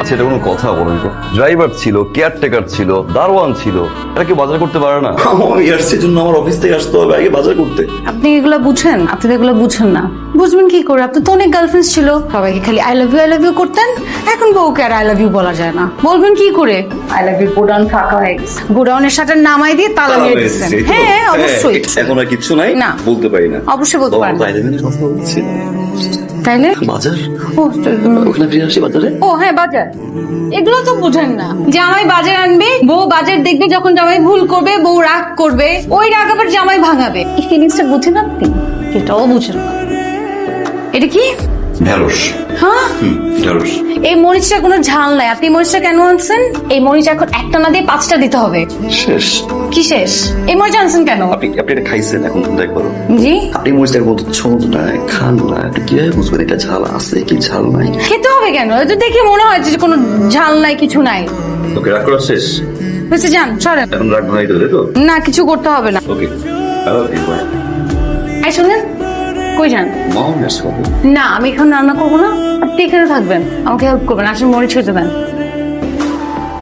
সেটা কোনো কথা বলেন তো? ড্রাইভার ছিল, কেয়ারটেকার ছিল, দারোয়ান ছিল, এটা কি বাজার করতে পারে না? আমি আসছি জন্য আমার অফিস থেকে আসতে হবে আগে বাজার করতে। আপনি এগুলো বুঝেন? আপনি তো এগুলো বুঝেন না। বুঝবেন কি করে? আপনি তো অনেক গার্লফ্রেন্ডস ছিল, সবাইকে খালি আই লাভ ইউ করতেন। এখন বউকে আর আই লাভ ইউ বলা যায় না, বলবেন কি করে? আই লাভ ইউ গোডাউন ফাঁকা হয়ে গেছে, গোডাউনের শাটার নামাই দিয়ে তালা মেরে দিচ্ছেন। হ্যাঁ অবশ্যই। এখন আর কিছু নাই, না বলতে পারি না। অবশ্যই বলতে পারেন। তাইলে বাজার ও ওখানে ফিরে আসি বাজারে। ও হ্যাঁ বাজার, এগুলো তো বুঝেন না। জামাই বাজার আনবে, বউ বাজার দেখবে, যখন জামাই ভুল করবে বউ রাগ করবে, ওই রাগ আবার জামাই ভাঙাবে। এই ফিলিংসটা বুঝেন আপনি? এটাও বুঝেন না। এটা কি? ঢেঁড়স। হ্যাঁ ঢেঁড়স। এই মরিচটা কোনো ঝাল নাই, আপনি মরিচটা কেন আনছেন? এই মরিচ এখন একটা না দিয়ে 5টা দিতে হবে। শেষ। কি শেষ? এই মরিচ আনছেন কেন? আপনি এটা খাইছেন, এখন দেখবো। জি আপনি মরিচটার মতো ছোট না, খান না, আপনি কিভাবে বুঝবেন এটা ঝাল আছে কি ঝাল নাই? খেতে হবে কেন? এটা দেখে মনে হয় যে কোনো ঝাল নাই, কিছু নাই। ওকে, রাগ করা শেষ। হয়েছে, যান সরেন। এখন রাগ নাই তো, তাই তো? না কিছু করতে হবে না। ওকে। এই শুনেন, কই যান? মাও নেস করবে। না আমি এখন রান্না করবো না, আপনি এখানে থাকবেন, আমাকে হেল্প করবেন। আসেন মরিচ খেতে দেন।